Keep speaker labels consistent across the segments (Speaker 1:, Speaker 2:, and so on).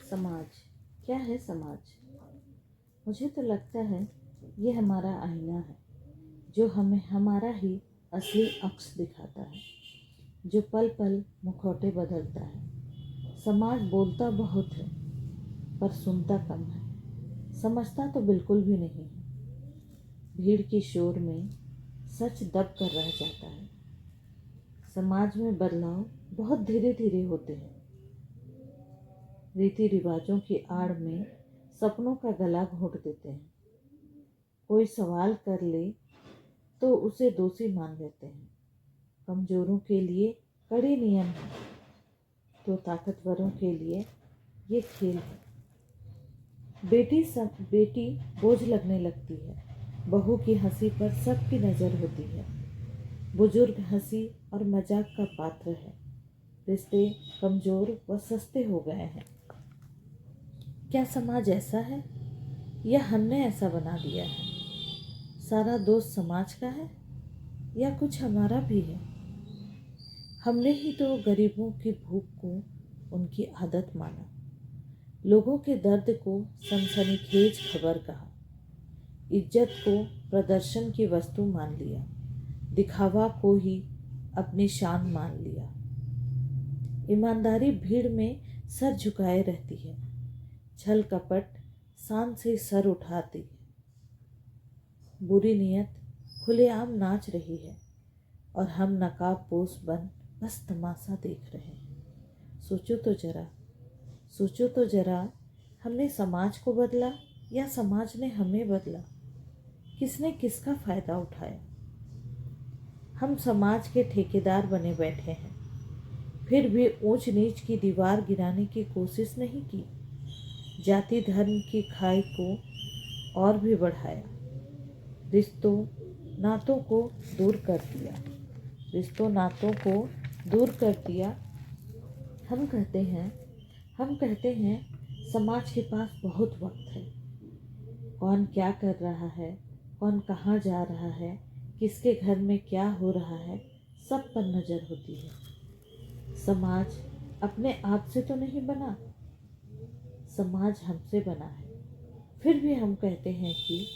Speaker 1: समाज क्या है? समाज मुझे तो लगता है ये हमारा आईना है जो हमें हमारा ही असली अक्स दिखाता है, जो पल पल मुखौटे बदलता है। समाज बोलता बहुत है पर सुनता कम है, समझता तो बिल्कुल भी नहीं है। भीड़ की शोर में सच दब कर रह जाता है। समाज में बदलाव बहुत धीरे धीरे होते हैं। रीति रिवाजों की आड़ में सपनों का गला घोंट देते हैं। कोई सवाल कर ले तो उसे दोषी मान लेते हैं। कमजोरों के लिए कड़े नियम हैं तो ताकतवरों के लिए ये खेल है। बेटी बोझ लगने लगती है। बहू की हंसी पर सबकी नजर होती है। बुजुर्ग हंसी और मजाक का पात्र है। रिश्ते कमजोर व सस्ते हो गए हैं। क्या समाज ऐसा है या हमने ऐसा बना दिया है? सारा दोष समाज का है या कुछ हमारा भी है? हमने ही तो गरीबों की भूख को उनकी आदत माना, लोगों के दर्द को सनसनीखेज खबर कहा, इज्जत को प्रदर्शन की वस्तु मान लिया, दिखावा को ही अपनी शान मान लिया। ईमानदारी भीड़ में सर झुकाए रहती है, छल कपट शान से सर उठाती है। बुरी नियत खुलेआम नाच रही है और हम नकाबपोश बन बस तमाशा देख रहे हैं। सोचो तो जरा, हमने समाज को बदला या समाज ने हमें बदला? किसने किसका फायदा उठाया? हम समाज के ठेकेदार बने बैठे हैं, फिर भी ऊंच नीच की दीवार गिराने की कोशिश नहीं की। जाति धर्म की खाई को और भी बढ़ाया। रिश्तों नातों को दूर कर दिया। हम कहते हैं समाज के पास बहुत वक्त है। कौन क्या कर रहा है, कौन कहाँ जा रहा है, किसके घर में क्या हो रहा है, सब पर नजर होती है। समाज अपने आप से तो नहीं बना, समाज हमसे बना है। फिर भी हम कहते हैं कि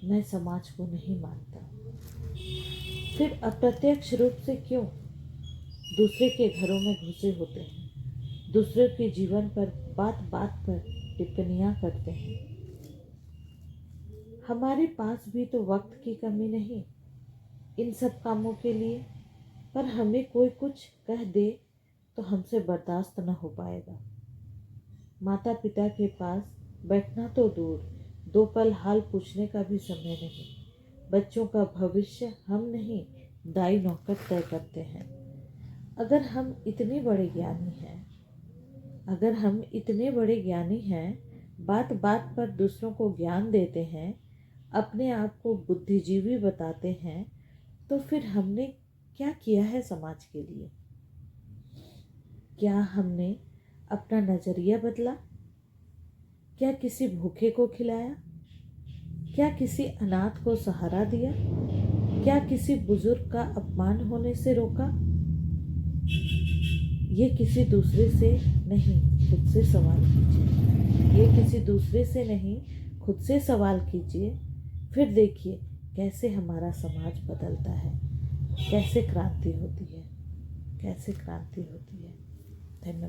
Speaker 1: मैं समाज को नहीं मानता। फिर अप्रत्यक्ष रूप से क्यों दूसरे के घरों में घुसे होते हैं, दूसरे के जीवन पर बात बात पर टिप्पणियां करते हैं। हमारे पास भी तो वक्त की कमी नहीं इन सब कामों के लिए, पर हमें कोई कुछ कह दे तो हमसे बर्दाश्त न हो पाएगा। माता पिता के पास बैठना तो दूर, दो पल हाल पूछने का भी समय नहीं। बच्चों का भविष्य हम नहीं, दाई नौकर तय करते हैं। अगर हम इतने बड़े ज्ञानी हैं, बात बात पर दूसरों को ज्ञान देते हैं, अपने आप को बुद्धिजीवी बताते हैं, तो फिर हमने क्या किया है समाज के लिए? क्या हमने अपना नजरिया बदला? क्या किसी भूखे को खिलाया? क्या किसी अनाथ को सहारा दिया? क्या किसी बुजुर्ग का अपमान होने से रोका? ये किसी दूसरे से नहीं, खुद से सवाल कीजिए। फिर देखिए कैसे हमारा समाज बदलता है, कैसे क्रांति होती है। धन्यवाद।